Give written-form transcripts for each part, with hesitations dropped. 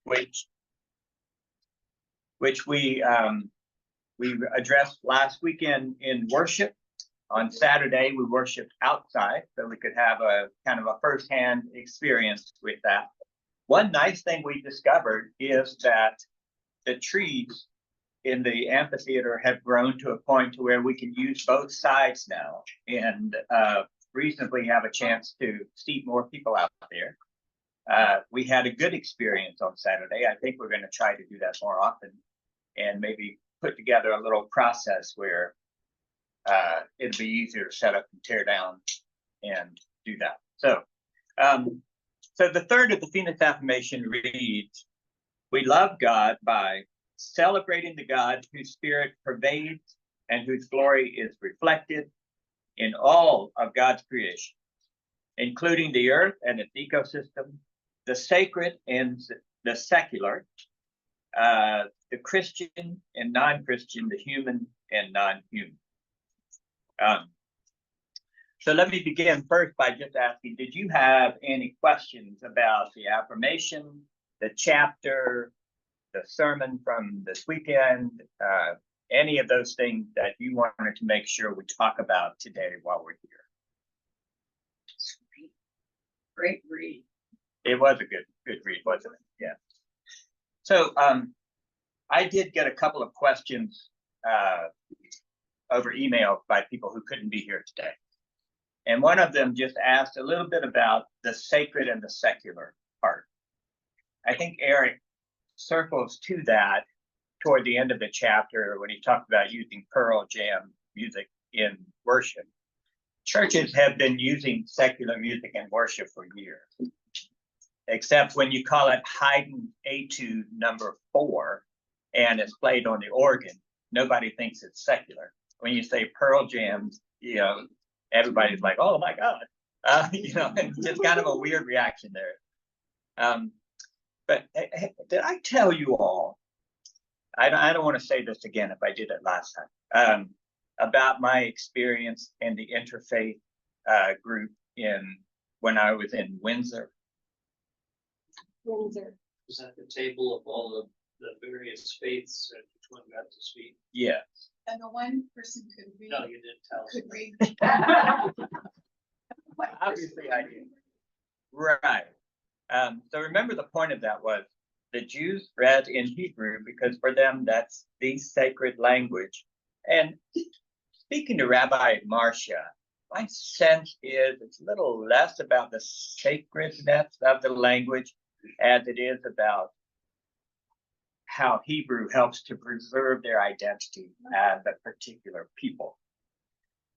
which we addressed last weekend in worship. On Saturday, we worshiped outside, so we could have a kind of a firsthand experience with that. One nice thing we discovered is that the trees in the amphitheater have grown to a point to where we can use both sides now, and reasonably have a chance to see more people out there. We had a good experience on Saturday. I think we're going to try to do that more often, and maybe put together a little process where it'll be easier to set up and tear down and do that. So, so the third of the Pheonix affirmation reads, we love God by celebrating the God whose spirit pervades and whose glory is reflected in all of God's creation, including the earth and its ecosystem, the sacred and the secular, the Christian and non-Christian, the human and non-human. So let me begin first by just asking, did you have any questions about the affirmation, the chapter, the sermon from this weekend, any of those things that you wanted to make sure we talk about today while we're here? Great read. It was a good read, wasn't it? Yeah. So I did get a couple of questions over email by people who couldn't be here today. And one of them just asked a little bit about the sacred and the secular part. I think Eric circles to that toward the end of the chapter when he talked about using Pearl Jam music in worship. Churches have been using secular music in worship for years, except when you call it Haydn Etude number 4 and it's played on the organ, nobody thinks it's secular. When you say Pearl Jam, you know, everybody's like, oh my God, you know, it's just kind of a weird reaction there. But did I tell you all, I don't want to say this again if I did it last time, about my experience in the interfaith group when I was in Windsor. Windsor. Was that the table of all the various faiths and which one got to speak? Yes. And the one person could read. No, you didn't tell us. Could read. Obviously I did. Right. So remember the point of that was the Jews read in Hebrew because for them that's the sacred language. And speaking to Rabbi Marcia, my sense is it's a little less about the sacredness of the language as it is about how Hebrew helps to preserve their identity as a particular people.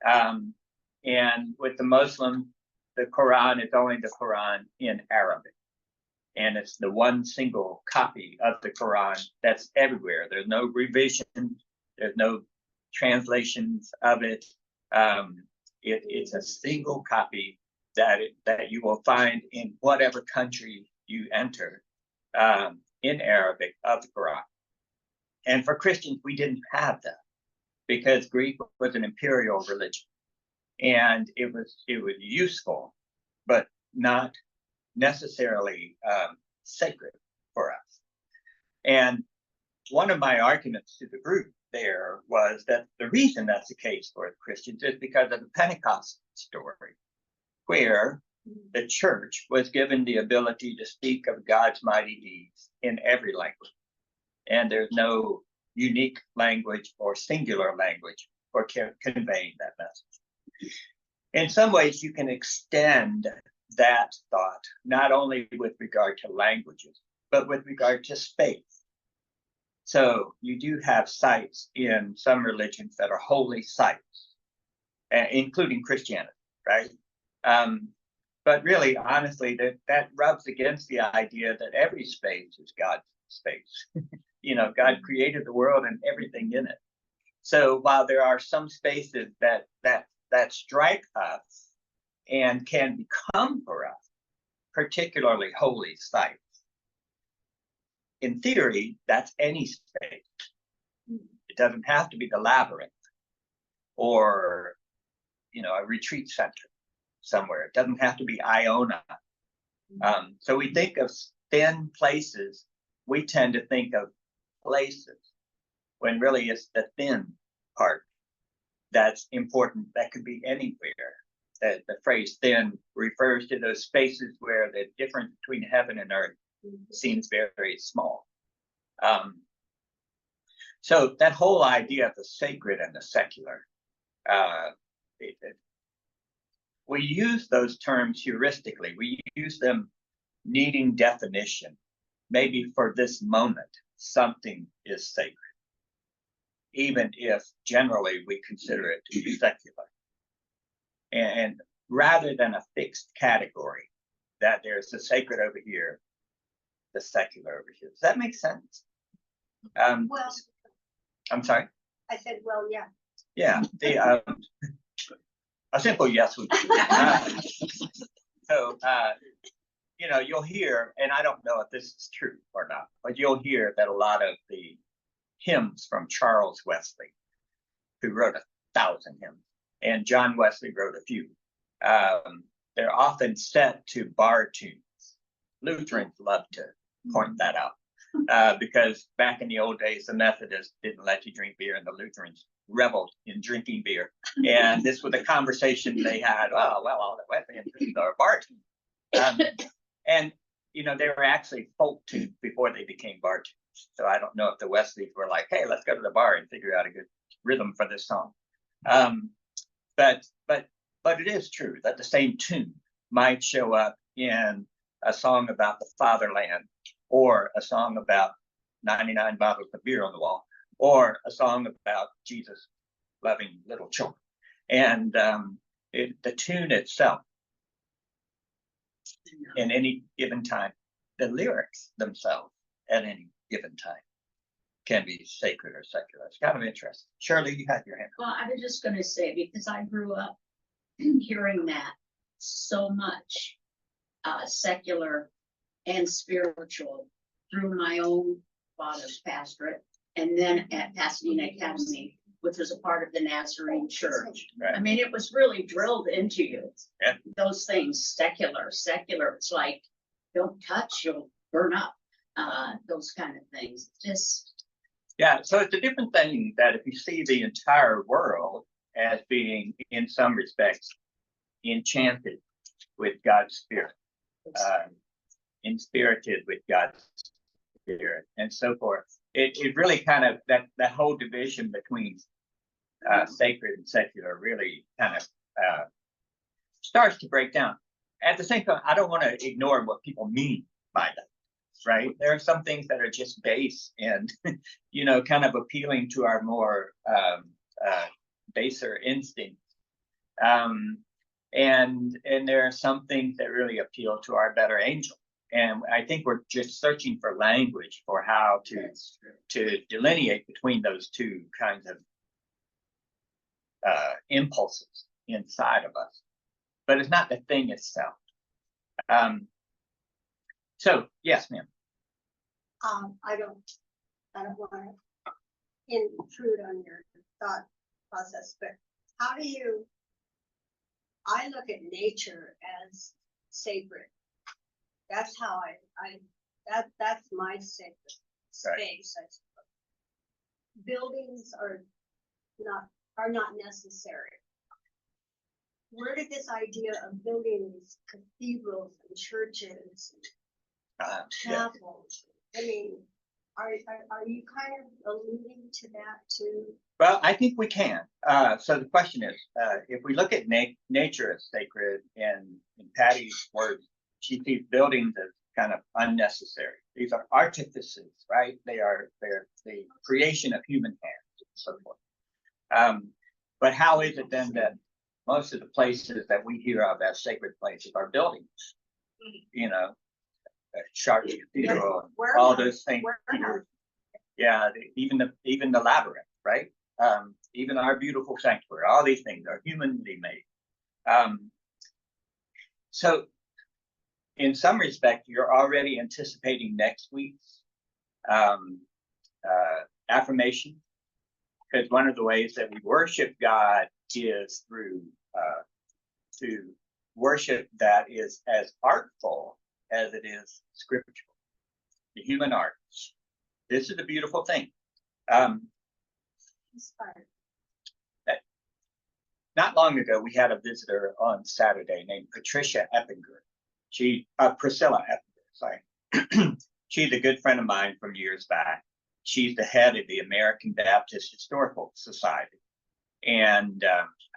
And with the Muslim, the Quran is only the Quran in Arabic. And it's the one single copy of the Quran that's everywhere. There's no revision, there's no translations of it. It's a single copy that you will find in whatever country you enter in Arabic of the Quran. And for Christians, we didn't have that because Greek was an imperial religion, and it was useful, but not necessarily sacred for us. And one of my arguments to the group there was that the reason that's the case for the Christians is because of the Pentecost story, where the church was given the ability to speak of God's mighty deeds in every language. And there's no unique language or singular language for conveying that message. In some ways, you can extend that thought, not only with regard to languages, but with regard to space. So you do have sites in some religions that are holy sites, including Christianity, right? But really, honestly, that rubs against the idea that every space is God's space. You know, God created the world and everything in it. So while there are some spaces that strike us and can become for us particularly holy sites, in theory, that's any space. It doesn't have to be the labyrinth or, you know, a retreat center somewhere. It doesn't have to be Iona. So we think of thin places we tend to think of places when really it's the thin part that's important. That could be anywhere. That the phrase thin refers to those spaces where the difference between heaven and earth seems very, very small. So that whole idea of the sacred and the secular, we use those terms heuristically. We use them needing definition. Maybe for this moment, something is sacred, even if generally we consider it to be secular. And rather than a fixed category, that there's the sacred over here, the secular over here. Does that make sense? Well, I'm sorry? I said, well, yeah. Yeah, a simple yes would be. So, you'll hear, and I don't know if this is true or not, but you'll hear that a lot of the hymns from Charles Wesley, who wrote 1,000 hymns, and John Wesley wrote a few, they're often set to bar tunes. Lutherans love to point that out, because back in the old days, the Methodists didn't let you drink beer, and the Lutherans reveled in drinking beer. And this was a conversation they had. Oh, well, all the Wesleyans are bar tunes. And they were actually folk tunes before they became bar tunes. So I don't know if the Wesleys were like, hey, let's go to the bar and figure out a good rhythm for this song. But it is true that the same tune might show up in a song about the fatherland, or a song about 99 bottles of beer on the wall, or a song about Jesus loving little children. And the tune itself, in any given time, the lyrics themselves at any given time can be sacred or secular. It's kind of interesting. Shirley, you had your hand. Well, I was just going to say, because I grew up hearing that so much, secular and spiritual, through my own father's pastorate, and then at Pasadena Academy, which was a part of the Nazarene Church. Right. I mean, it was really drilled into you. Yeah. Those things, secular. It's like, don't touch, you'll burn up. Those kind of things. Yeah, so it's a different thing that if you see the entire world as being, in some respects, enchanted with God's Spirit, inspirited with God's Spirit, and so forth, it really kind of, that whole division between sacred and secular really kind of starts to break down. At the same time, I don't want to ignore what people mean by that. Right, there are some things that are just base and kind of appealing to our more baser instincts, and there are some things that really appeal to our better angel. And I think we're just searching for language for how to delineate between those two kinds of impulses inside of us, but it's not the thing itself. So yes, ma'am. I don't want to intrude on your thought process, but how do you? I look at nature as sacred. That's how that's my sacred space. I suppose. Buildings are not necessary. Where did this idea of building these cathedrals and churches and chapels? I mean, are you kind of alluding to that too? Well, I think we can. So the question is, if we look at nature as sacred, and in Patty's words, she sees buildings as kind of unnecessary. These are artifices, right? They're the creation of human hands and so forth. But how is it then that most of the places that we hear of as sacred places are buildings? Chartres Cathedral, all those things. Yeah, even the labyrinth, right? Even our beautiful sanctuary, all these things are humanly made. So in some respect, you're already anticipating next week's affirmation, because one of the ways that we worship God is through to worship that is as artful as it is scriptural. the human arts. This is a beautiful thing. Inspired. Not long ago, we had a visitor on Saturday named Priscilla Eppinger. Sorry. She's a good friend of mine from years back. She's the head of the American Baptist Historical Society. And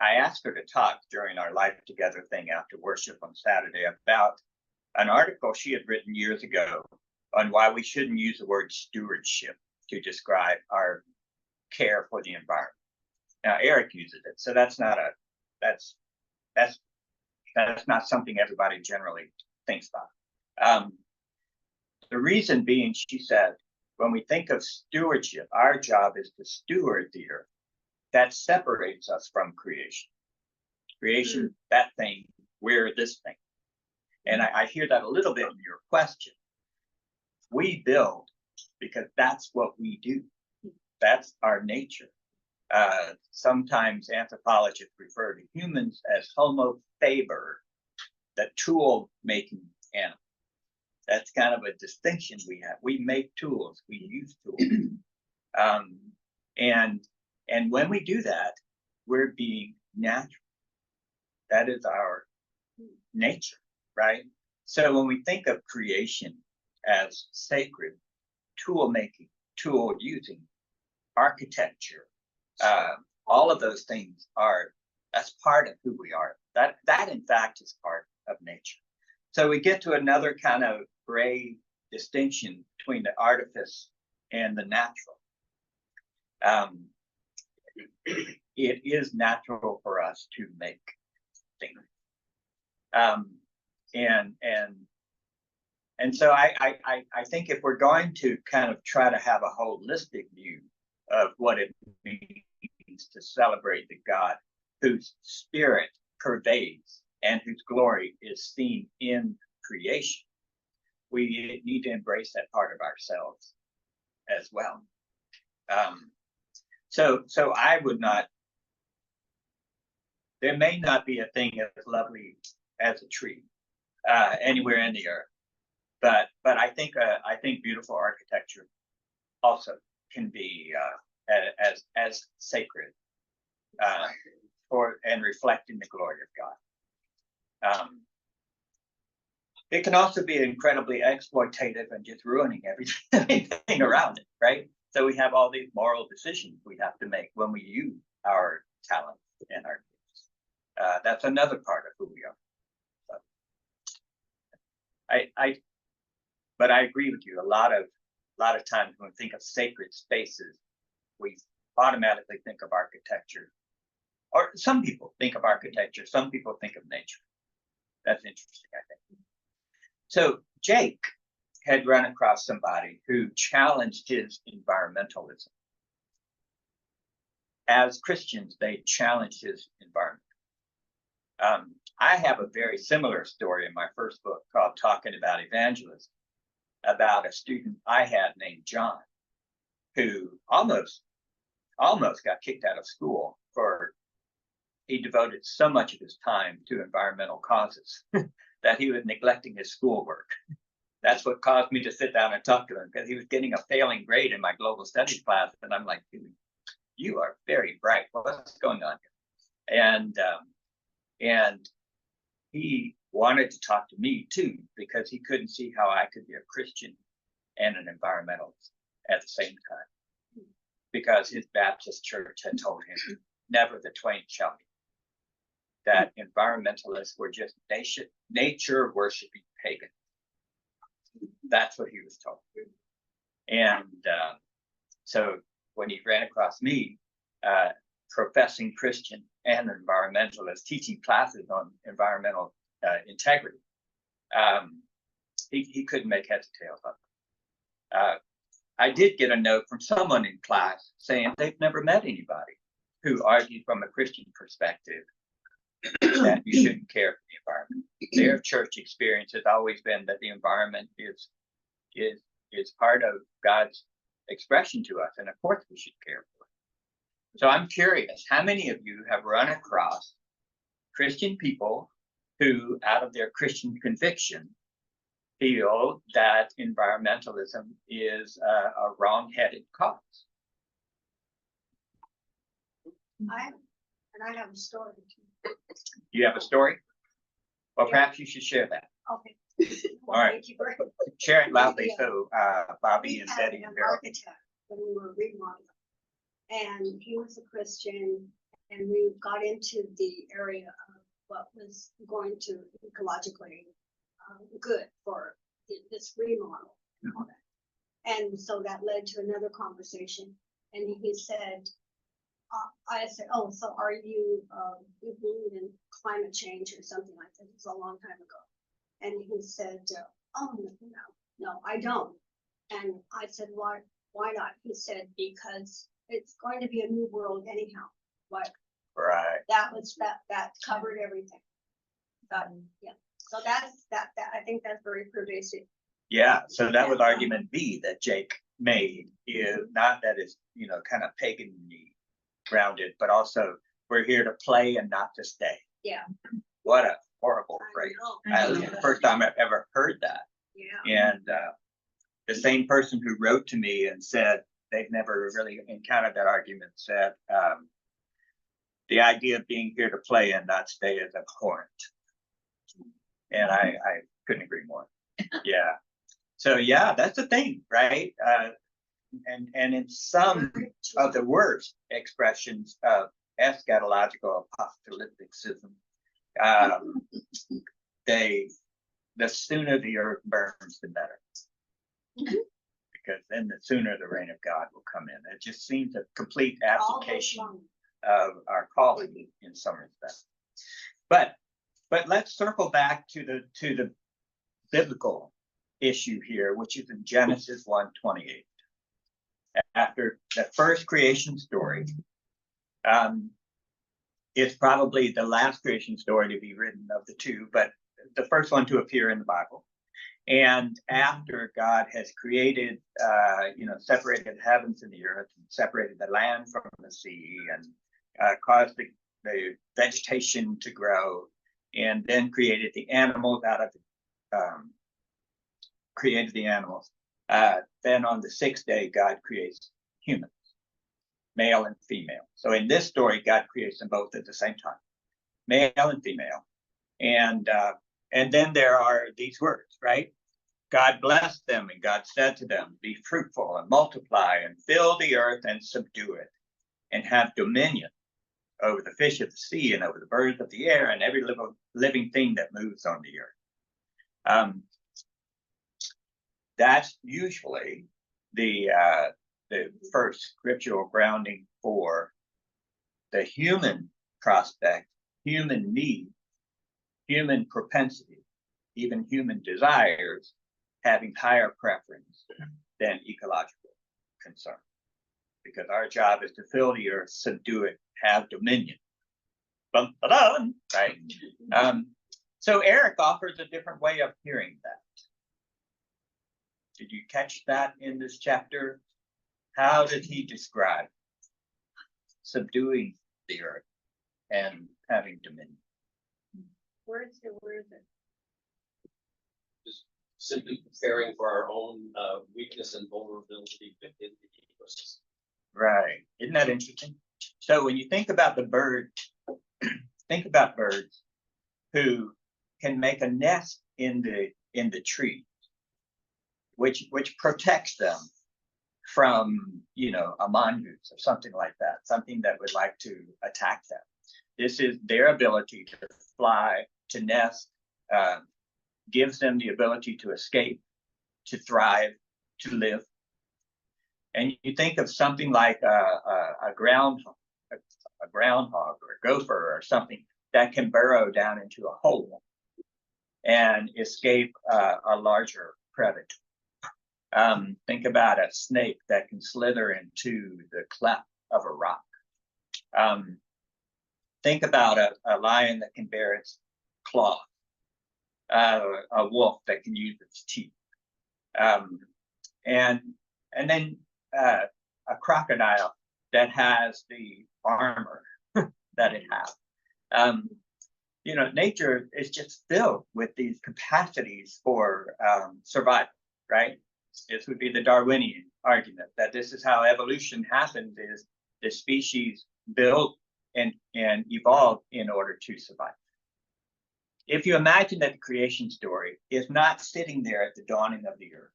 I asked her to talk during our Life Together thing after worship on Saturday about an article she had written years ago on why we shouldn't use the word stewardship to describe our care for the environment. Now Eric uses it, so that's not something everybody generally thinks about. The reason being, she said, when we think of stewardship, our job is to steward the earth. That separates us from creation. Creation, that thing, we're this thing. And I hear that a little bit in your question. We build because that's what we do. That's our nature. Sometimes anthropologists refer to humans as Homo faber, the tool-making animal. That's kind of a distinction we have. We make tools, we use tools. And when we do that, we're being natural. That is our nature, right? So when we think of creation as sacred, tool making, tool using, architecture, all of those things that's part of who we are. That in fact is part of nature. So we get to another kind of gray distinction between the artifice and the natural. It is natural for us to make things. And so I think if we're going to kind of try to have a holistic view of what it means to celebrate the God whose spirit pervades and whose glory is seen in creation, we need to embrace that part of ourselves as well. So I would not, there may not be a thing as lovely as a tree anywhere in the earth, but I think beautiful architecture also can be as sacred and reflecting the glory of God. It can also be incredibly exploitative and just ruining everything around it, right? So we have all these moral decisions we have to make when we use our talents and our gifts. That's another part of who we are. So but I agree with you. A lot of times when we think of sacred spaces, we automatically think of architecture. Or some people think of architecture, some people think of nature. That's interesting, I think. So Jake had run across somebody who challenged his environmentalism. As Christians, they challenged his environment. I have a very similar story in my first book called Talking About Evangelism, about a student I had named John, who almost got kicked out of school he devoted so much of his time to environmental causes that he was neglecting his schoolwork. That's what caused me to sit down and talk to him, because he was getting a failing grade in my global studies class. And I'm like, dude, you are very bright. What's going on here? And he wanted to talk to me too, because he couldn't see how I could be a Christian and an environmentalist at the same time, because his Baptist church had told him, never the twain shall meet. That environmentalists were just nature worshiping pagans. That's what he was told. And so when he ran across me, professing Christian and environmentalist, teaching classes on environmental integrity, he couldn't make heads or tails of it. I did get a note from someone in class saying they've never met anybody who argued from a Christian perspective that you shouldn't care for the environment. Their church experience has always been that the environment is part of God's expression to us, and of course we should care for it. So I'm curious, how many of you have run across Christian people who, out of their Christian conviction, feel that environmentalism is a wrong-headed cause. I have a story too. You have a story? Well, Yeah. perhaps you should share that. Okay. All right. Thank you very much. Share it loudly Yeah. so Bobby We and had Betty an and Barry. architect when we were remodeling. And he was a Christian, and we got into the area of what was going to ecologically good for this remodel and all that. And so that led to another conversation, and he said, I said, oh, so are you, you believe in climate change or something like that? It was a long time ago. And he said, oh, no, I don't. And I said, why not? He said, because it's going to be a new world anyhow. What, Right. that covered everything. But, yeah, so that's, I think that's very pervasive. Yeah, so that was argument B that Jake made, is not that it's, kind of paganly grounded, but also we're here to play and not to stay. Yeah. What a horrible I phrase. know. That was the first time I've ever heard that. Yeah. And the same person who wrote to me and said they've never really encountered that argument said, the idea of being here to play and not stay is abhorrent. And I couldn't agree more. Yeah. So yeah, that's the thing, right? And in some of the worst expressions of eschatological apocalypticism, the sooner the earth burns, the better. Because then the sooner the reign of God will come in. It just seems a complete abdication of our calling in some respects. But let's circle back to the biblical issue here, which is in Genesis 1:28. After the first creation story, it's probably the last creation story to be written of the two, but the first one to appear in the Bible. And after God has created, separated the heavens and the earth, and separated the land from the sea, and caused the vegetation to grow, and then created the animals then on the sixth day, God creates humans, male and female. So in this story, God creates them both at the same time, male and female. And then there are these words, right? God blessed them, and God said to them, be fruitful and multiply and fill the earth and subdue it, and have dominion over the fish of the sea and over the birds of the air and every living thing that moves on the earth. That's usually the first scriptural grounding for the human prospect, human need, human propensity, even human desires having higher preference than ecological concern. Because our job is to fill the earth, subdue it, have dominion. Bum, ba-dum, right? So Eric offers a different way of hearing that. Did you catch that in this chapter? How did he describe subduing the earth and having dominion? Where is it? Just simply preparing for our own weakness and vulnerability within the ecosystem. Right. Isn't that interesting? So when you think about the bird, think about birds who can make a nest in the tree, which protects them from, a mongoose or something like that, something that would like to attack them. This is their ability to fly, to nest, gives them the ability to escape, to thrive, to live. And you think of something like a groundhog or a gopher or something that can burrow down into a hole and escape a larger predator. Think about a snake that can slither into the cleft of a rock. Think about a lion that can bear its claw, a wolf that can use its teeth, and then a crocodile that has the armor that it has. you know, nature is just filled with these capacities for survival, right? This would be the Darwinian argument that this is how evolution happens: is the species built and evolved in order to survive. If you imagine that the creation story is not sitting there at the dawning of the earth,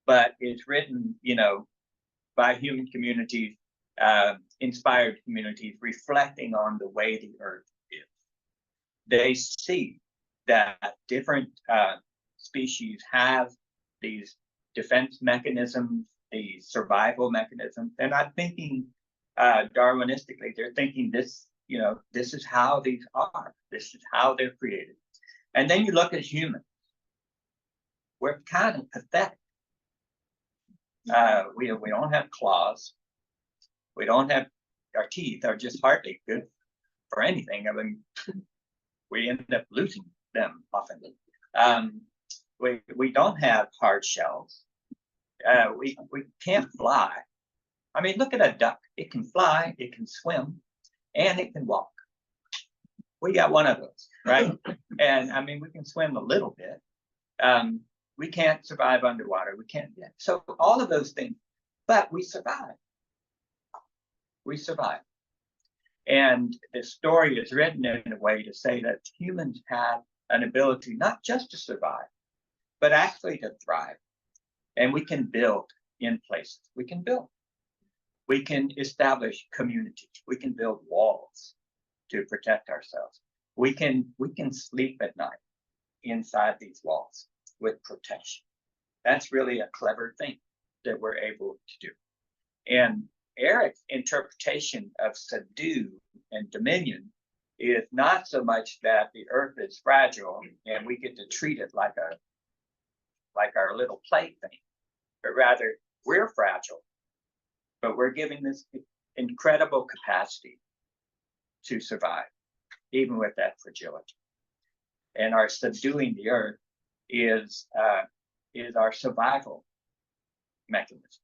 but is written, you know, by human communities, inspired communities, reflecting on the way the earth is, they see that different species have these defense mechanisms, these survival mechanisms. They're not thinking Darwinistically. They're thinking this, you know, this is how these are. This is how they're created. And then you look at humans. We're kind of pathetic. We don't have claws. We don't have, our teeth are just hardly good for anything. I mean, we end up losing them often. We don't have hard shells. We can't fly. I mean, look at a duck. It can fly, it can swim, and it can walk. We got one of those, right? And I mean, we can swim a little bit. We can't survive underwater. We can't. So all of those things, but we survive. We survive. And the story is written in a way to say that humans have an ability not just to survive, but actually to thrive. And we can build in places. We can build. We can establish communities. We can build walls to protect ourselves. We can sleep at night inside these walls with protection. That's really a clever thing that we're able to do. And Eric's interpretation of subdue and dominion is not so much that the earth is fragile and we get to treat it like our little plaything, but rather we're fragile, but we're given this incredible capacity to survive, even with that fragility. And our subduing the earth is our survival mechanism.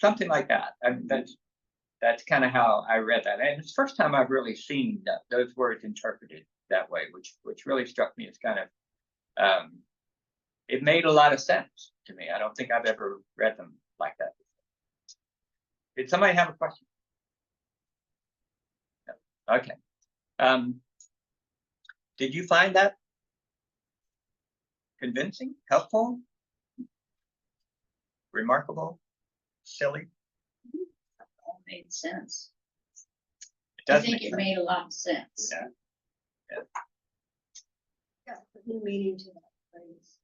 Something like that. I mean, that's kind of how I read that. And it's the first time I've really seen those words interpreted that way, which really struck me as kind of, it made a lot of sense to me. I don't think I've ever read them like that before. Did somebody have a question? No. Okay. Did you find that convincing, helpful, remarkable, silly? All made sense. It I does think make it sense. made a lot of sense. Yeah. Yeah, put new meaning to that phrase.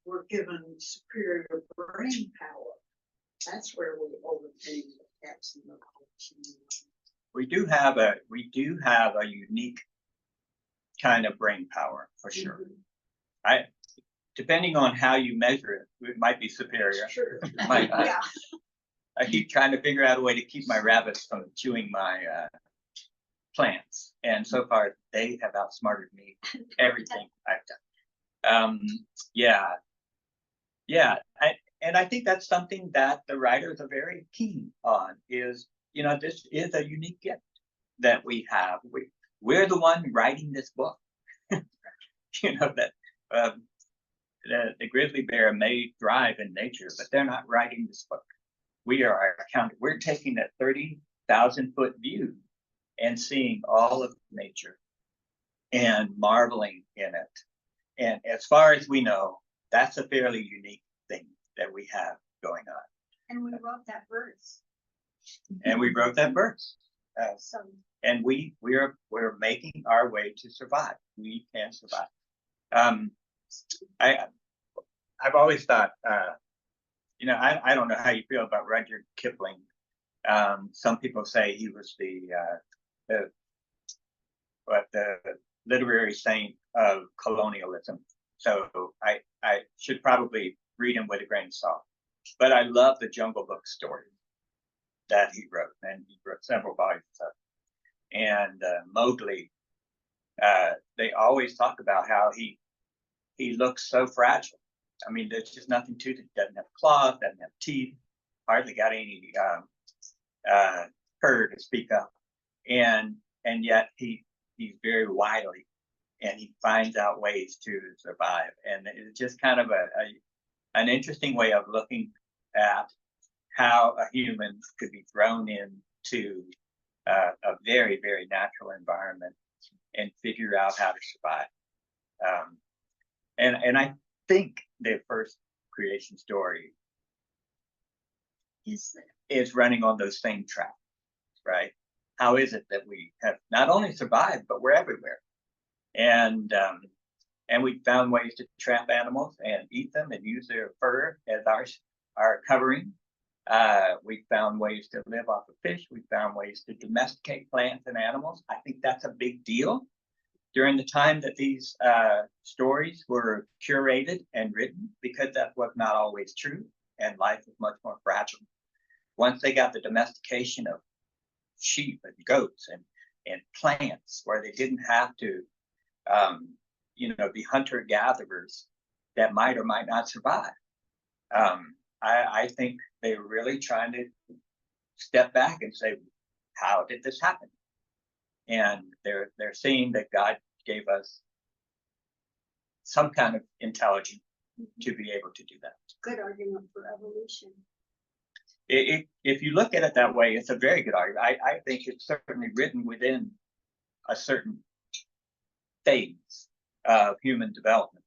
We're given superior brain power. That's where we overcame the cats and the dogs. We do have a unique kind of brain power for sure. Depending on how you measure it might be superior. Sure. Yeah, I keep trying to figure out a way to keep my rabbits from chewing my plants, and so far they have outsmarted me everything I've done. And I think that's something that the writers are very keen on. Is, you know, this is a unique gift that we have. We're the one writing this book. You know that. The grizzly bear may thrive in nature, but they're not writing this book. We are accounting. We're taking that 30,000-foot view and seeing all of nature and marveling in it. And as far as we know, that's a fairly unique thing that we have going on. and we wrote that verse. And we wrote that verse. So And we're making our way to survive. We can survive. I've always thought, you know, I don't know how you feel about Rudyard Kipling. Some people say he was the literary saint of colonialism. So I should probably read him with a grain of salt. But I love the Jungle Book story that he wrote, and he wrote several volumes of it. And Mowgli, they always talk about how he looks so fragile. I mean, there's just nothing to it. He doesn't have claws, doesn't have teeth, hardly got any fur to speak of. and yet he's very wily, and he finds out ways to survive. And it's just kind of an interesting way of looking at how a human could be thrown into a very, very natural environment and figure out how to survive. And I think the first creation story is running on those same tracks, right? How is it that we have not only survived, but we're everywhere? And we found ways to trap animals and eat them and use their fur as our covering. We found ways to live off of fish. We found ways to domesticate plants and animals. I think that's a big deal. During the time that these stories were curated and written, because that was not always true, and life was much more fragile. Once they got the domestication of sheep and goats and plants, where they didn't have to, be hunter-gatherers that might or might not survive, I think they were really trying to step back and say, how did this happen? And they're seeing that God gave us some kind of intelligence to be able to do that. Good argument for evolution. If you look at it that way, it's a very good argument. I think it's certainly written within a certain phase of human development.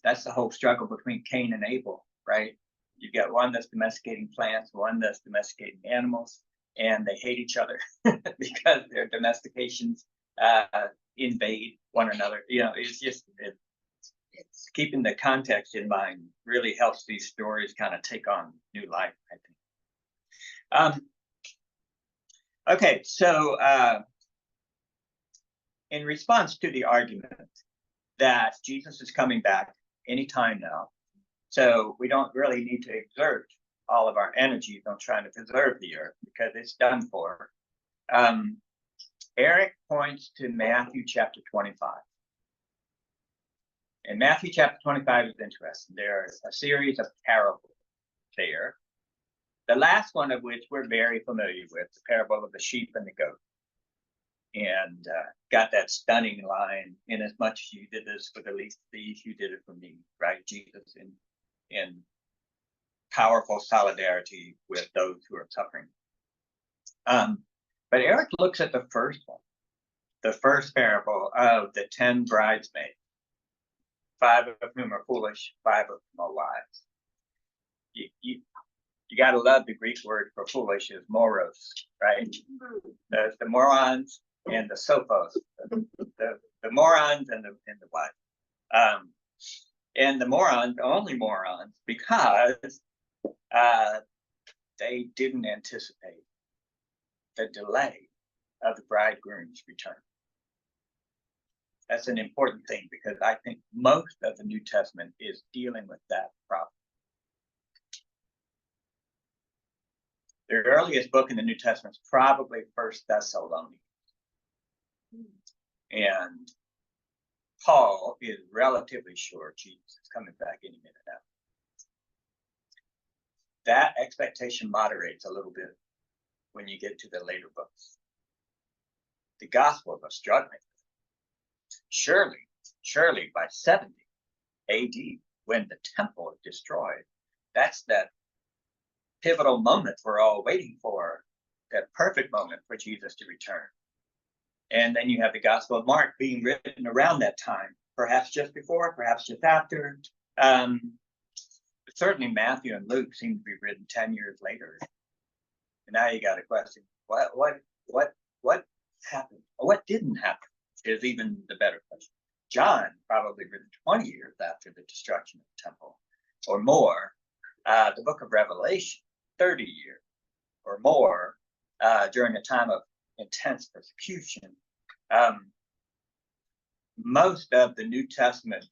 That's the whole struggle between Cain and Abel, right? You've got one that's domesticating plants, one that's domesticating animals, and they hate each other because their domestications invade one another. It's just it's keeping the context in mind really helps these stories kind of take on new life, I think. Okay, so in response to the argument that Jesus is coming back anytime now, so we don't really need to exert all of our energies on trying to preserve the earth because it's done for. Eric points to Matthew chapter 25. And Matthew chapter 25 is interesting. There's a series of parables there. The last one of which we're very familiar with, the parable of the sheep and the goat. And got that stunning line, in as much as you did this for the least of these, you did it for me, right? Jesus in powerful solidarity with those who are suffering. But Eric looks at the first one, the first parable of the 10 bridesmaids, 5 of whom are foolish, 5 of whom are wise. You got to love the Greek word for foolish is moros, right? The morons and the sophos, the morons and the wise. And the morons, only morons, because they didn't anticipate the delay of the bridegroom's return. That's an important thing because I think most of the New Testament is dealing with that problem. The earliest book in the New Testament is probably 1 Thessalonians. And Paul is relatively sure Jesus is coming back any minute now. That expectation moderates a little bit when you get to the later books. The Gospels are struggling. Surely by 70 AD, when the temple is destroyed, that's that pivotal moment we're all waiting for, that perfect moment for Jesus to return. And then you have the Gospel of Mark being written around that time, perhaps just before, perhaps just after. Certainly Matthew and Luke seem to be written 10 years later. And now you got a question: what happened? Or what didn't happen is even the better question. John probably written 20 years after the destruction of the temple, or more. The book of Revelation, 30 years or more, during a time of intense persecution. Most of the New Testament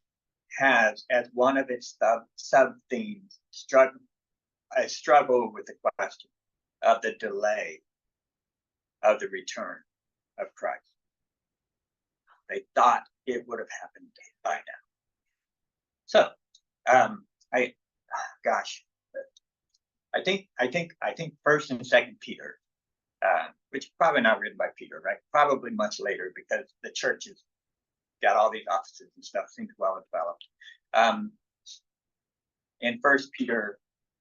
has as one of its sub-themes a struggle with the question of the delay of the return of Christ. They thought it would have happened by now. So, I think 1st and 2nd Peter which is probably not written by Peter, right? Probably much later because the church has got all these offices and stuff, seems well developed. In First Peter,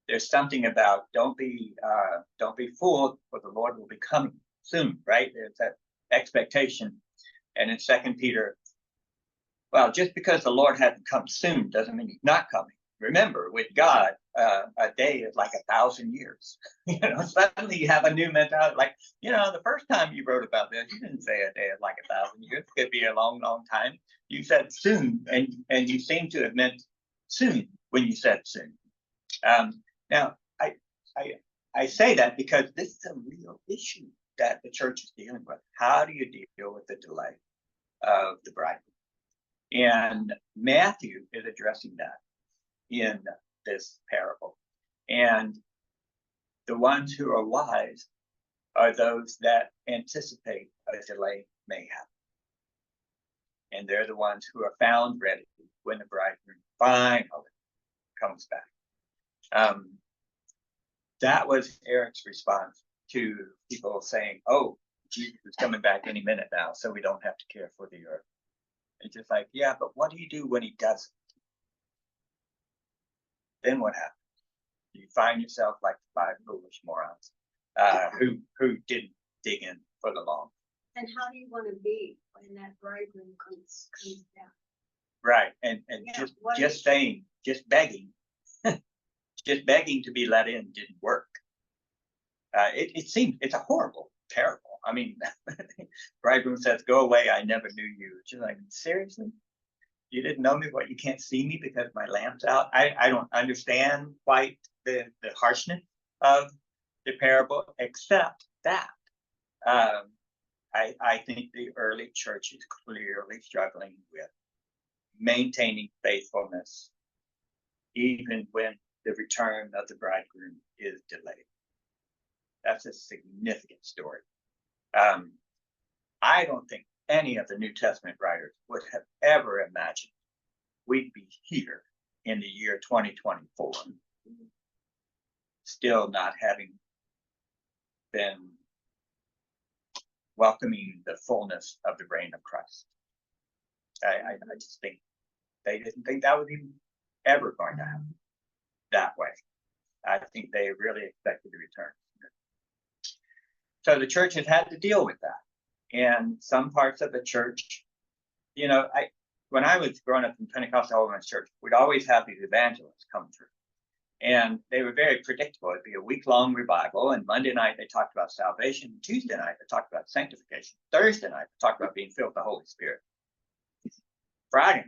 there's something about don't be fooled, for the Lord will be coming soon, right? There's that expectation. And in Second Peter, well, just because the Lord hasn't come soon doesn't mean he's not coming. Remember, with God, a day is like 1,000 years. Suddenly you have a new mentality. Like, the first time you wrote about this, you didn't say a day is like 1,000 years. It could be a long, long time. You said soon, and you seem to have meant soon when you said soon. Now, I say that because this is a real issue that the church is dealing with. How do you deal with the delay of the bridegroom? And Matthew is addressing that in this parable. And the ones who are wise are those that anticipate a delay may happen. And they're the ones who are found ready when the bridegroom finally comes back. That was Eric's response to people saying, oh, Jesus is coming back any minute now, so we don't have to care for the earth. It's just like, yeah, but what do you do when he doesn't? Then what happens? You find yourself like the 5 foolish morons who didn't dig in for the long. And how do you want to be when that bridegroom comes down? Right, and Yeah, just saying, just begging, just begging to be let in didn't work. It seems it's a horrible, terrible. I mean, bridegroom says, "Go away, I never knew you." It's just like, seriously? You didn't know me? What, you can't see me because my lamp's out? I don't understand quite the harshness of the parable, except that I think the early church is clearly struggling with maintaining faithfulness, even when the return of the bridegroom is delayed. That's a significant story. I don't think any of the New Testament writers would have ever imagined we'd be here in the year 2024, still not having been welcoming the fullness of the reign of Christ. I just think they didn't think that was even ever going to happen that way. I think they really expected to return. So the church has had to deal with that. And some parts of the church, when I was growing up in Pentecostal Holiness Church, we'd always have these evangelists come through. And they were very predictable. It'd be a week-long revival. And Monday night, they talked about salvation. Tuesday night, they talked about sanctification. Thursday night, they talked about being filled with the Holy Spirit. Friday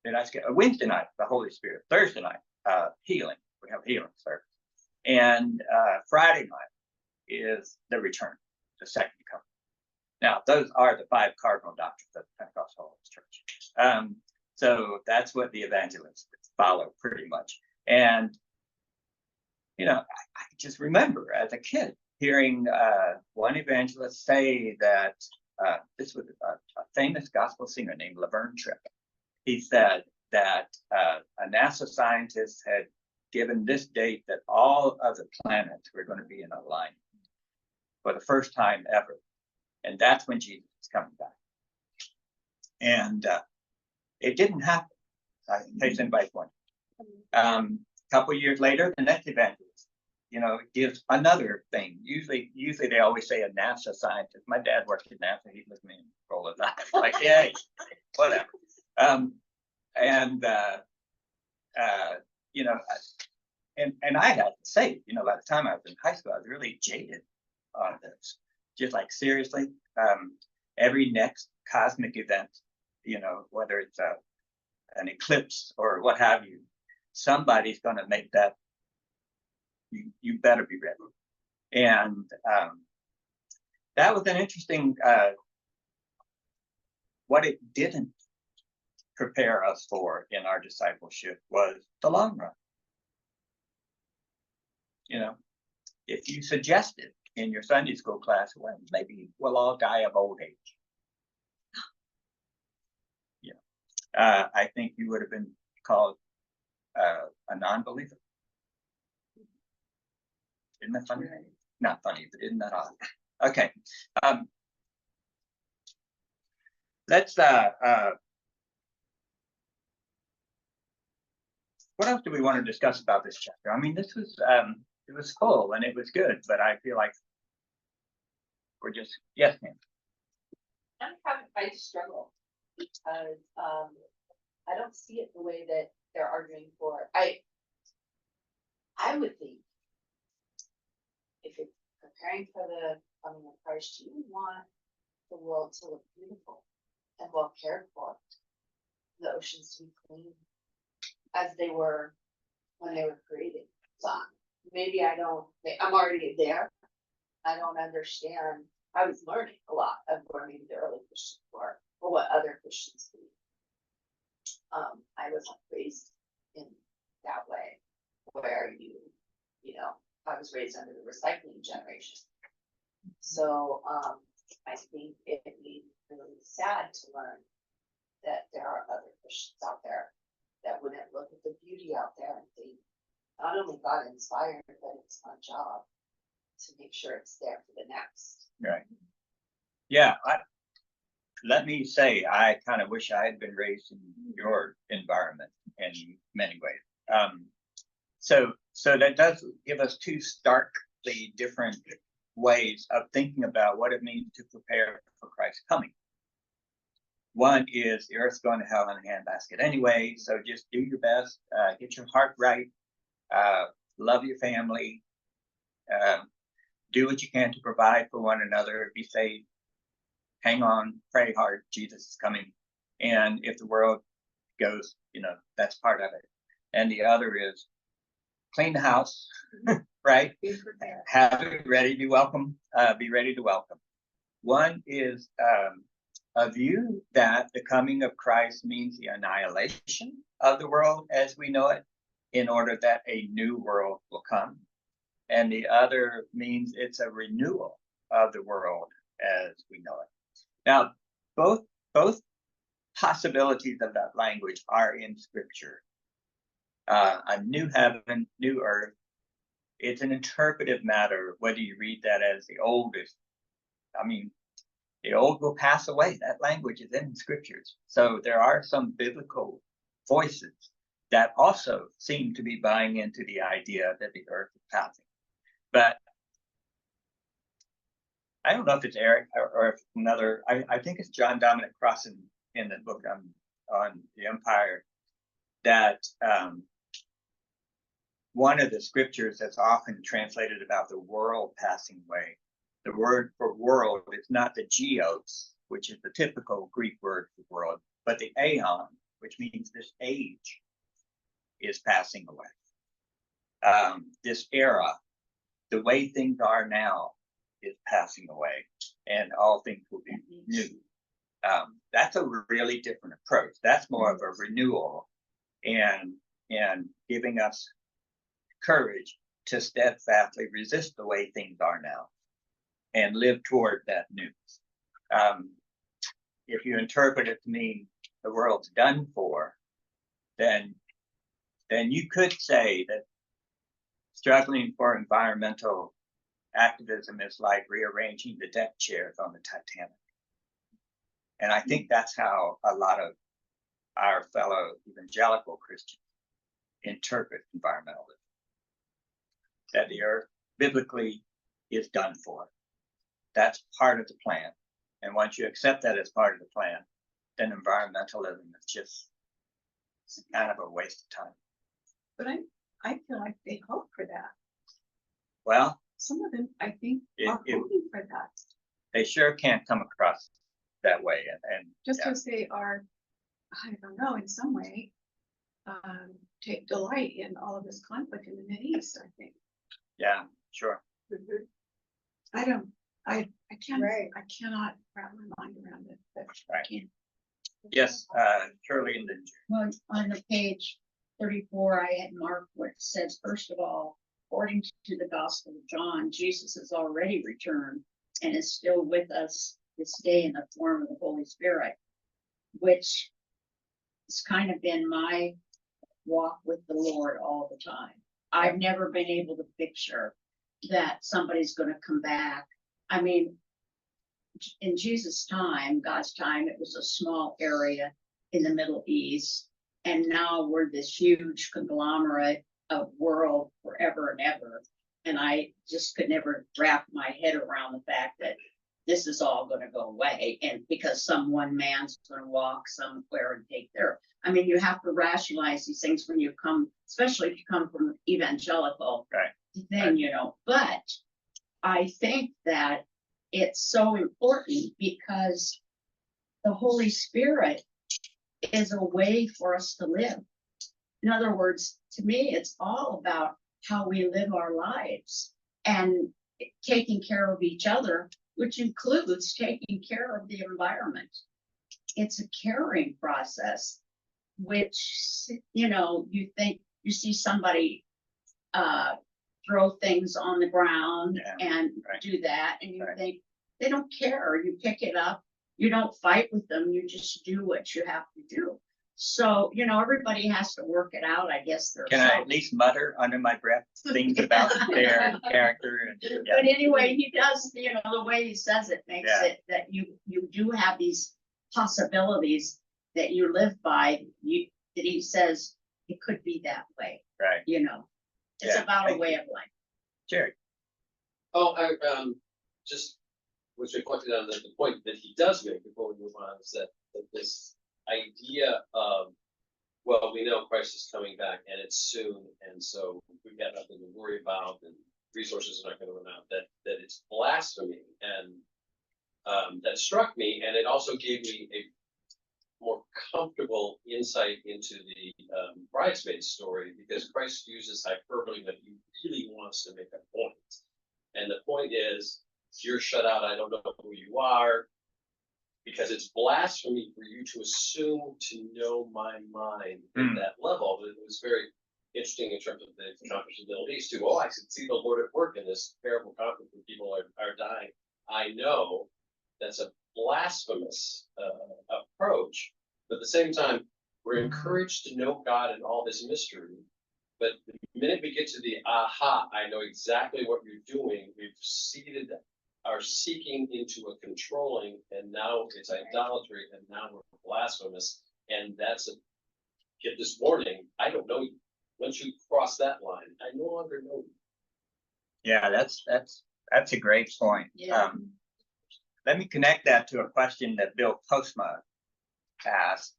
night, Wednesday night, the Holy Spirit. Thursday night, healing. We have healing service. And Friday night is the return, the second coming. Now, those are the 5 cardinal doctrines of the Pentecostal Holiness Church. So that's what the evangelists follow pretty much. And, I just remember as a kid hearing one evangelist say that this was a famous gospel singer named Laverne Tripp. He said that a NASA scientist had given this date that all of the planets were going to be in alignment for the first time ever. And that's when Jesus is coming back. And it didn't happen. In case anybody's wondering. A couple of years later, the next evangelist, gives another thing. Usually they always say a NASA scientist. My dad worked at NASA. He looked at me and rolled his eyes like, yeah, whatever. And I had to say, by the time I was in high school, I was really jaded on this. Just like, seriously, every next cosmic event, whether it's an eclipse or what have you, somebody's going to make that. You better be ready. And that was an interesting, what it didn't prepare us for in our discipleship was the long run. If you suggested in your Sunday school class, well, maybe we'll all die of old age. I think you would have been called a non-believer. Isn't that funny? Not funny, but isn't that odd? Okay. Let's what else do we want to discuss about this chapter? I mean, this was it was full and it was good, but I feel like we're just, yes, ma'am. I struggle because I don't see it the way that they're arguing for. I would think if you're preparing for the coming of Christ, you want the world to look beautiful and well cared for, the oceans to be clean as they were when they were created. So maybe I'm already there. I don't understand. I was learning a lot of where maybe the early Christians were, or what other Christians believe. I wasn't raised in that way, where you know, I was raised under the recycling generation. So I think it would be really sad to learn that there are other Christians out there that wouldn't look at the beauty out there and think, not only God inspired, but it's my job to make sure it's there for the next. Right. Yeah. Let me say, I kind of wish I had been raised in your environment in many ways. So that does give us two starkly different ways of thinking about what it means to prepare for Christ's coming. One is the earth's going to hell in a handbasket anyway, so just do your best, get your heart right, love your family, do what you can to provide for one another, be safe, hang on, pray hard, Jesus is coming. And if the world goes, that's part of it. And the other is clean the house, right? Be prepared. Have it ready to welcome, be ready to welcome. One is a view that the coming of Christ means the annihilation of the world as we know it, in order that a new world will come. And the other means it's a renewal of the world as we know it. Now, both possibilities of that language are in Scripture. A new heaven, new earth. It's an interpretive matter whether you read that as the old is. I mean, the old will pass away. That language is in the Scriptures. So there are some biblical voices that also seem to be buying into the idea that the earth is passing. But I don't know if it's Eric or if another, I think it's John Dominic Crossan in the book on the Empire, that one of the scriptures that's often translated about the world passing away, the word for world is not the geos, which is the typical Greek word for world, but the aeon, which means this age is passing away. This era, the way things are now, is passing away, and all things will be new. That's a really different approach. That's more of a renewal and giving us courage to steadfastly resist the way things are now and live toward that news. If you interpret it to mean the world's done for, then you could say that struggling for environmental activism is like rearranging the deck chairs on the Titanic. And I think that's how a lot of our fellow evangelical Christians interpret environmentalism. That the earth biblically is done for. That's part of the plan. And once you accept that as part of the plan, then environmentalism is just kind of a waste of time. But I feel like they hope for that. Well, Some of them, I think, are it- hoping for that. they sure can't come across that way. And Just yeah. as they are, I don't know, in some way, take delight in all of this conflict in the Mideast, I think. Yeah, sure. I can't, Right. I cannot wrap my mind around it, but I Right. can. Yes, Shirley and then Well, on the page 34, I had marked where it says, first of all, according to the Gospel of John, Jesus has already returned and is still with us this day in the form of the Holy Spirit, which has kind of been my walk with the Lord all the time. I've never been able to picture that somebody's going to come back I mean, in Jesus' time, God's time, it was a small area in the Middle East. And now we're this huge conglomerate of world forever and ever. And I just could never wrap my head around the fact that this is all going to go away. And because some one man's going to walk somewhere and take their, I mean, you have to rationalize these things when you come, especially if you come from evangelical thing, you know. But I think that it's so important because the Holy Spirit is a way for us to live. In other words, to me, it's all about how we live our lives and taking care of each other, which includes taking care of the environment. It's a caring process, which, you know, you think you see somebody throw things on the ground and do that, and you think they don't care. You pick it up, you don't fight with them, you just do what you have to do. So, you know, everybody has to work it out, I guess. Can I at least mutter under my breath things about their character? And, But anyway, he does, you know, the way he says it makes it that you do have these possibilities that you live by. That he says it could be that way. Right. You know, it's about a way of life. Jerry. Oh, I just was reflecting on the point that he does make before we move on, is that this idea of, well, we know Christ is coming back and it's soon, and so we've got nothing to worry about, and resources are not going to run out. That it's blasphemy, and that struck me, and it also gave me a more comfortable insight into the bridesmaid story, because Christ uses hyperbole when he really wants to make a point. And the point is, you're shut out, I don't know who you are, because it's blasphemy for you to assume to know my mind at that level. It was very interesting in terms of the conflict in the Middle East too. Oh, I could see the Lord at work in this terrible conflict when people are dying. I know that's a blasphemous approach, but at the same time, we're encouraged to know God and all this mystery. But the minute we get to the aha, I know exactly what you're doing, we've seeded our seeking into a controlling, and now it's idolatry, and now we're blasphemous. And that's get this warning, I don't know you. Once you cross that line, I no longer know you. Yeah, that's a great point. Yeah. Let me connect that to a question that Bill Postma asked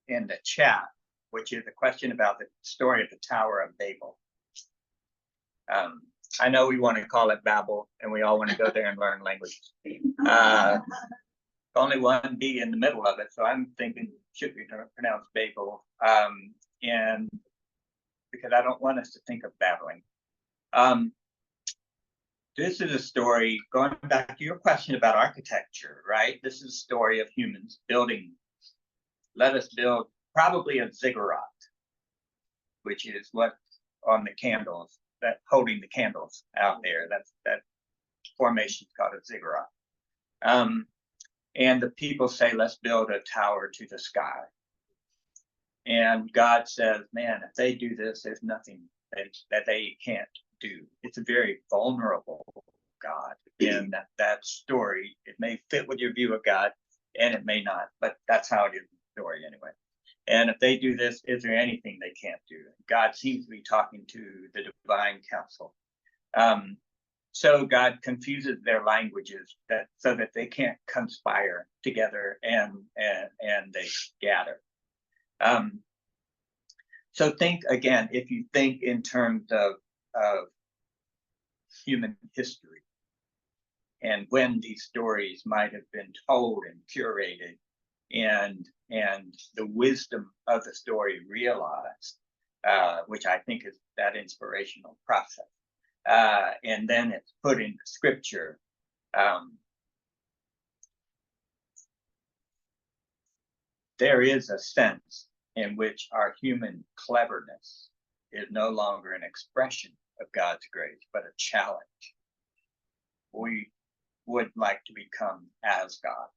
in the chat, which is a question about the story of the Tower of Babel. I know we want to call it Babel, and we all want to go there and learn languages. Only one B in the middle of it, so I'm thinking should be pronounced Babel, and because I don't want us to think of babbling. This is a story, going back to your question about architecture, right? This is a story of humans building. Let us build probably a ziggurat, which is what on the candles, that holding the candles out there. That formation is called a ziggurat. And the people say, let's build a tower to the sky. And God says, man, if they do this, there's nothing that they can't do. It's a very vulnerable God in that story. It may fit with your view of God, and it may not, but that's how it is in the story anyway. And if they do this, is there anything they can't do? God seems to be talking to the divine council. So God confuses their languages so that they can't conspire together and they gather. So think again, if you think in terms of human history and when these stories might have been told and curated and the wisdom of the story realized, which I think is that inspirational process. And then it's put into scripture. There is a sense in which our human cleverness is no longer an expression of God's grace, but a challenge. We would like to become as God.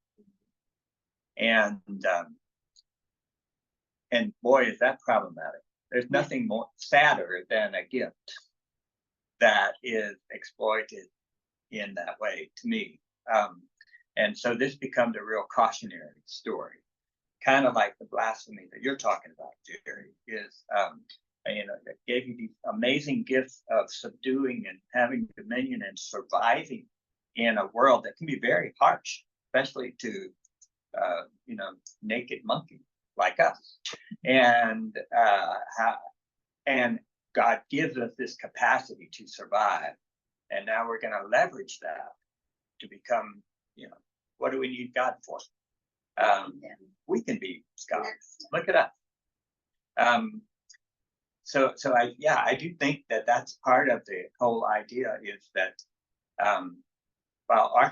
And boy, is that problematic. There's nothing more sadder than a gift that is exploited in that way to me. And so this becomes a real cautionary story, kind of like the blasphemy that you're talking about, Jerry, is, that gave you these amazing gifts of subduing and having dominion and surviving in a world that can be very harsh, especially to, naked monkey like us. And God gives us this capacity to survive. And now we're going to leverage that to become, what do we need God for? We can be God. Look it up. So I do think that that's part of the whole idea, is that while our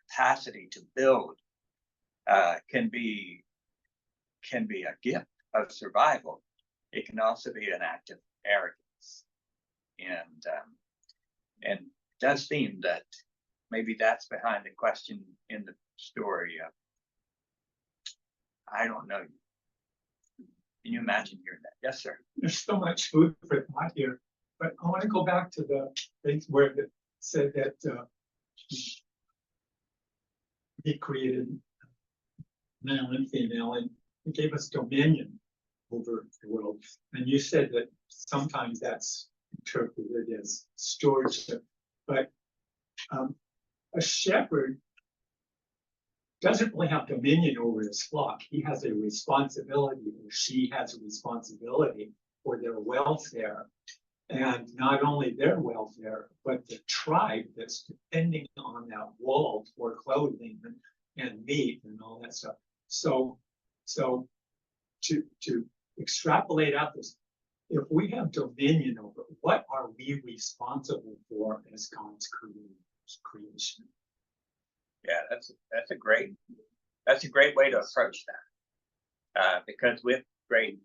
capacity to build can be a gift of survival, it can also be an act of arrogance. And it does seem that maybe that's behind the question in the story of, I don't know you. Can you imagine hearing that? Yes, sir. There's so much food for thought here, but I want to go back to the place where it said that he created male and female, and he gave us dominion over the world. And you said that sometimes that's interpreted as stewardship, but a shepherd doesn't really have dominion over his flock. He has a responsibility, or she has a responsibility for their welfare. And not only their welfare, but the tribe that's depending on that wool for clothing and meat and all that stuff. So to extrapolate out this, if we have dominion over, what are we responsible for as God's creation? Yeah, that's a great way to approach that. Because with great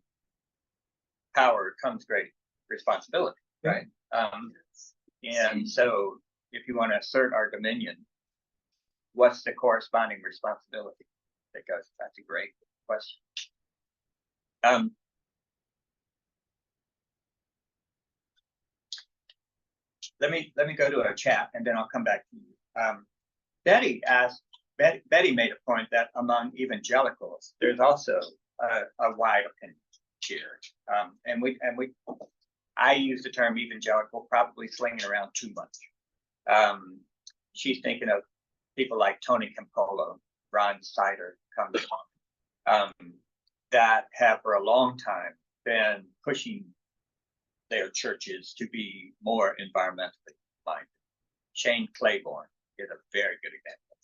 power comes great responsibility, right? And so if you want to assert our dominion, what's the corresponding responsibility that goes? That's a great question. Let me go to a chat and then I'll come back to you. Betty made a point that among evangelicals, there's also a wide opinion here. I use the term evangelical probably slinging around too much. She's thinking of people like Tony Campolo, Ron Sider, comes on, that have for a long time been pushing their churches to be more environmentally minded. Shane Claiborne is a very good example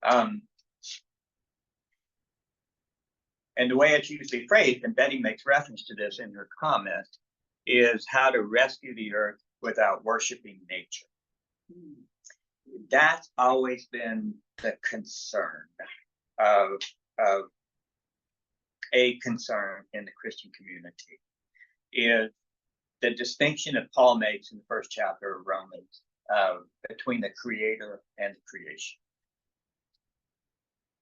of that. And the way it's usually phrased, and Betty makes reference to this in her comment, is how to rescue the earth without worshiping nature. That's always been the concern of a concern in the Christian community, is the distinction that Paul makes in the first chapter of Romans between the creator and the creation,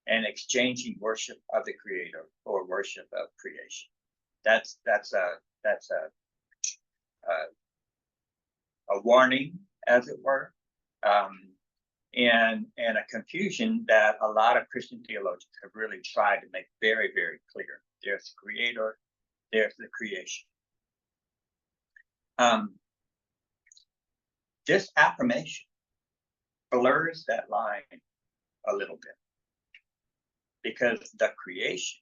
and exchanging worship of the creator for worship of creation. That's a warning, as it were, and a confusion that a lot of Christian theologians have really tried to make very, very clear. There's the creator, there's the creation. This affirmation blurs that line a little bit, because the creation,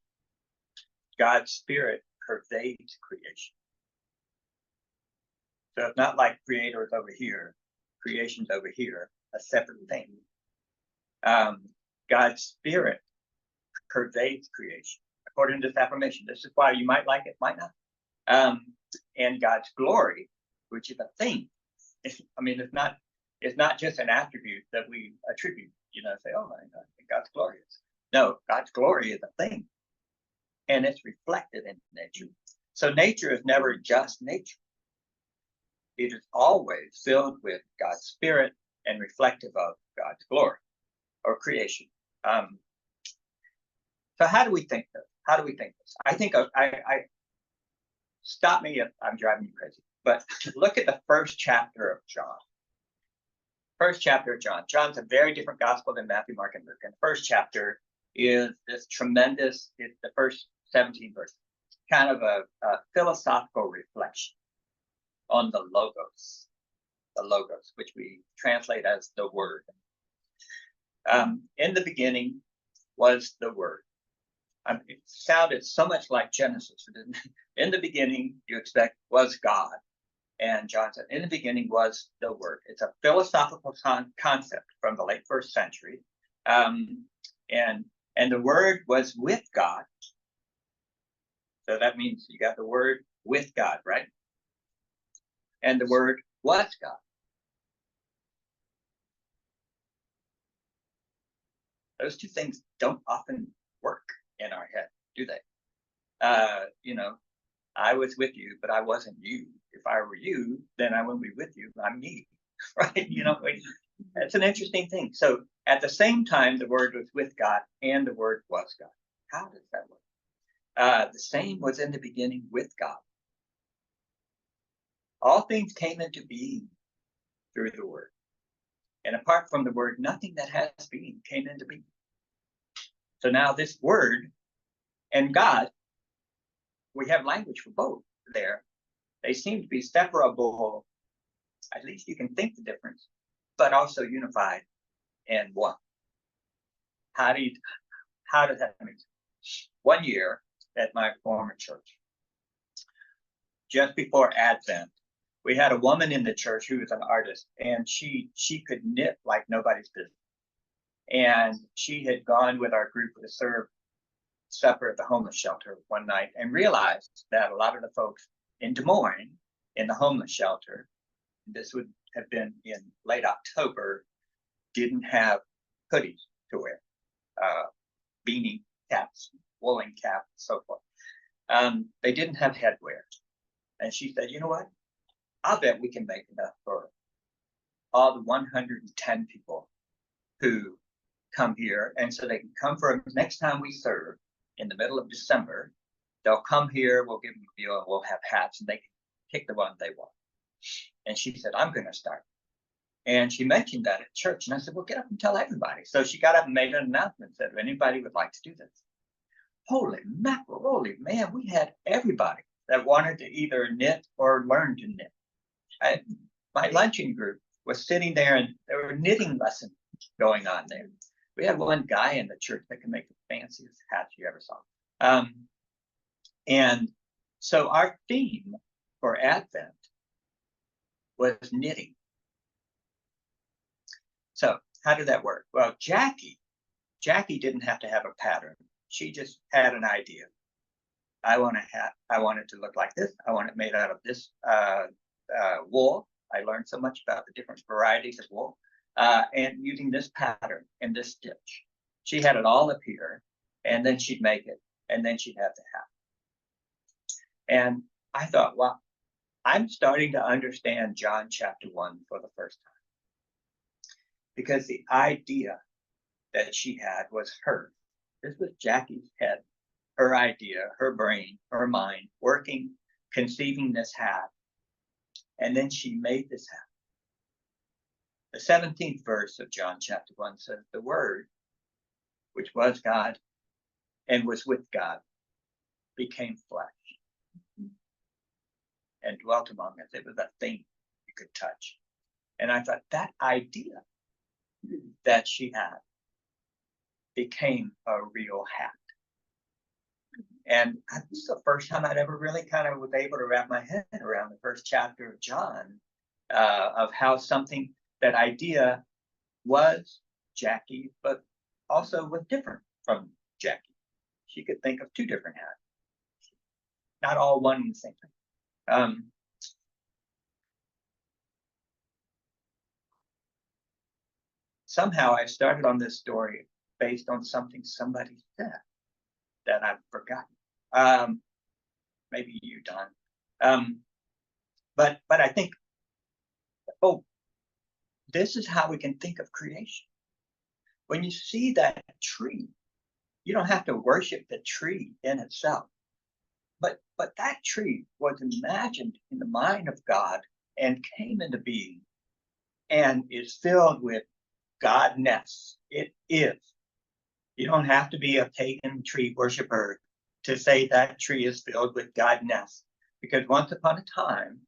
God's Spirit pervades creation. So it's not like creator is over here, creation's over here, a separate thing. God's Spirit pervades creation, according to this affirmation. This is why you might like it, might not. And God's glory, which is a thing. It's not just an attribute that we attribute, say, oh my God, God's glorious. No, God's glory is a thing, and it's reflected in nature. So nature is never just nature. It is always filled with God's Spirit and reflective of God's glory or creation. So how do we think this? How do we think this? I think I stop me if I'm driving you crazy, but look at the first chapter of John. first chapter of John. John's a very different gospel than Matthew, Mark, and Luke. And the first chapter is this tremendous, it's the first 17 verses, kind of a philosophical reflection on the logos, which we translate as the word. In the beginning was the word. It sounded so much like Genesis, didn't it? In the beginning, you expect, was God. And John said, in the beginning was the word. It's a philosophical concept from the late first century. And the word was with God. So that means you got the word with God, right? And the word was God. Those two things don't often work in our head, do they? I was with you, but I wasn't you. If I were you, then I wouldn't be with you. I'm me, right? It's an interesting thing. So at the same time, the word was with God and the word was God. How does that work? The same was in the beginning with God. All things came into being through the word. And apart from the word, nothing that has being came into being. So now this word and God, we have language for both there. They seem to be separable. At least you can think the difference, but also unified and one. How does that make sense? One year at my former church, just before Advent, we had a woman in the church who was an artist, and she could knit like nobody's business. And she had gone with our group to serve supper at the homeless shelter one night and realized that a lot of the folks in Des Moines in the homeless shelter, this would have been in late October, didn't have hoodies to wear, beanie caps, woolen caps, so forth. They didn't have headwear. And she said, you know what? I'll bet we can make enough for all the 110 people who come here. And so they can come for next time we serve in the middle of December. They'll come here, we'll give them a meal, and we'll have hats, and they can pick the one they want. And she said, I'm going to start. And she mentioned that at church. And I said, well, get up and tell everybody. So she got up and made an announcement, said, if anybody would like to do this. Holy mackerel, holy man, we had everybody that wanted to either knit or learn to knit. My luncheon group was sitting there, and there were knitting lessons going on there. We had one guy in the church that could make the fanciest hats you ever saw. And so our theme for Advent was knitting. So how did that work? Well, Jackie didn't have to have a pattern. She just had an idea. I want a hat. I want it to look like this. I want it made out of this wool. I learned so much about the different varieties of wool. And using this pattern and this stitch. She had it all up here, and then she'd make it, and then she'd have the hat. And I thought, well, I'm starting to understand John chapter 1 for the first time. Because the idea that she had was hers. This was Jackie's head, her idea, her brain, her mind, working, conceiving this hat. And then she made this hat. The 17th verse of John chapter 1 says, the word, which was God and was with God, became flesh and dwelt among us. It was a thing you could touch. And I thought that idea that she had became a real hat. And this is the first time I'd ever really kind of was able to wrap my head around the first chapter of John, of how something, that idea was Jackie, but also was different from Jackie. She could think of two different hats, not all one and the same thing. Somehow I started on this story based on something somebody said that I've forgotten. Maybe you, Don. But I think, this is how we can think of creation. When you see that tree, you don't have to worship the tree in itself. But that tree was imagined in the mind of God and came into being and is filled with godness. It is. You don't have to be a pagan tree worshiper to say that tree is filled with godness, because once upon a time,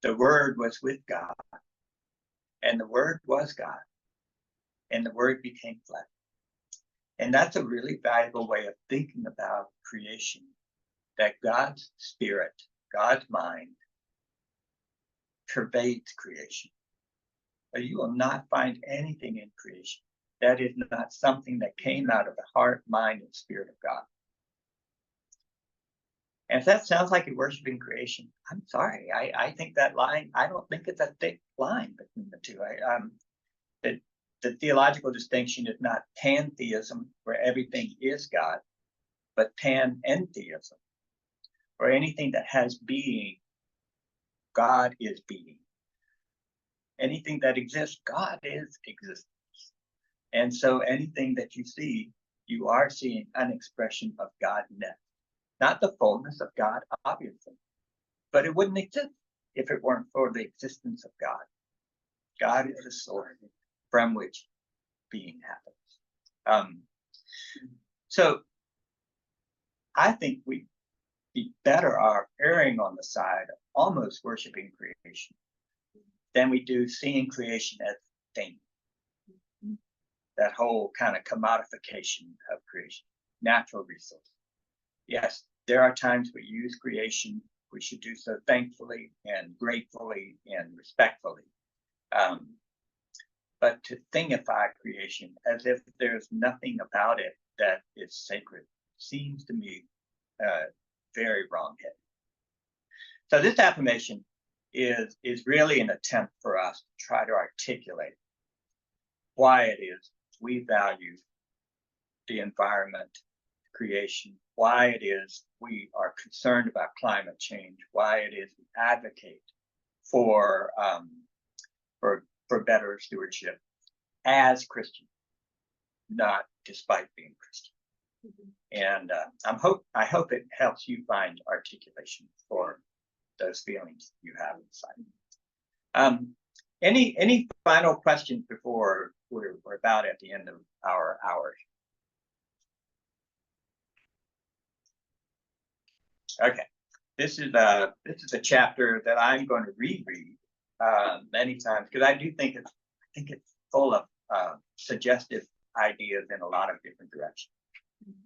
the Word was with God, and the Word was God, and the Word became flesh. And that's a really valuable way of thinking about creation, that God's spirit, God's mind pervades creation. But you will not find anything in creation that is not something that came out of the heart, mind, and spirit of God. And if that sounds like you're worshiping creation, I'm sorry. I think that line, I don't think it's a thick line between the two. The theological distinction is not pantheism, where everything is God, but panentheism, or anything that has being, God is being. Anything that exists, God is existence. And so anything that you see, you are seeing an expression of Godness. Not the fullness of God, obviously, but it wouldn't exist if it weren't for the existence of God. God is the source from which being happens. So I think we'd be better off erring on the side of almost worshiping creation than we do seeing creation as a thing. That whole kind of commodification of creation, natural resource. Yes, there are times we use creation. We should do so thankfully and gratefully and respectfully. But to thingify creation as if there's nothing about it that is sacred seems to me very wrong-headed. So this affirmation is really an attempt for us to try to articulate why it is we value the environment, creation, why it is we are concerned about climate change, why it is we advocate for better stewardship as Christian, not despite being Christian. And I hope it helps you find articulation for those feelings you have inside. Any final questions before we're about at the end of our hour? Okay, this is a chapter that I'm going to reread many times, because I do think it's full of suggestive ideas in a lot of different directions,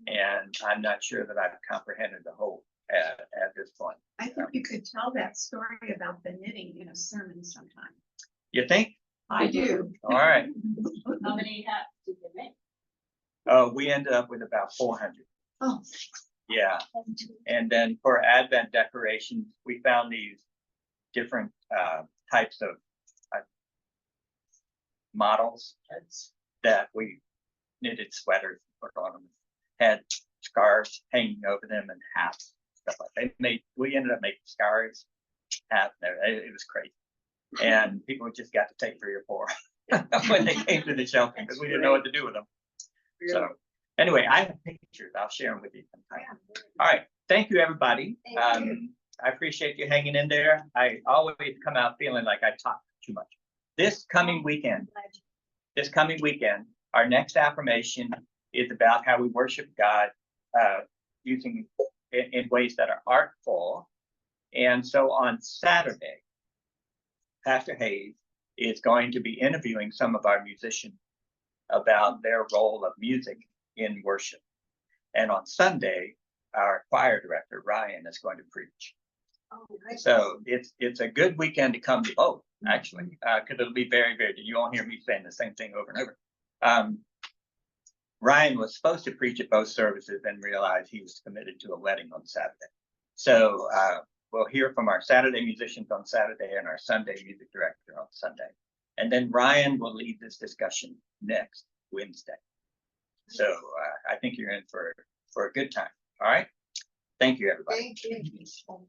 and I'm not sure that I've comprehended the whole at this point. I think you could tell that story about the knitting in a sermon sometime. You think? I do. All right. How many hats did you make? Oh, we ended up with about 400. Oh. Yeah. And then for Advent decorations, we found these different types of models that we knitted sweaters, put on them, had scarves hanging over them, and hats, stuff like that. We ended up making scarves, hats. It was crazy. And people just got to take 3 or 4 when they came to the shelter, because we didn't know what to do with them. So anyway, I have pictures. I'll share them with you sometime. All right. Thank you, everybody. I appreciate you hanging in there. I always come out feeling like I talk too much. This coming weekend, our next affirmation is about how we worship God using in ways that are artful. And so on Saturday, Pastor Hayes is going to be interviewing some of our musicians about their role of music in worship. And on Sunday, our choir director, Ryan, is going to preach. Oh, nice. So it's a good weekend to come to both, actually, because it'll be very, very, you won't hear me saying the same thing over and over. Ryan was supposed to preach at both services and realized he was committed to a wedding on Saturday. So we'll hear from our Saturday musicians on Saturday and our Sunday music director on Sunday. And then Ryan will lead this discussion next Wednesday. So I think you're in for a good time. All right. Thank you, everybody. Thank you.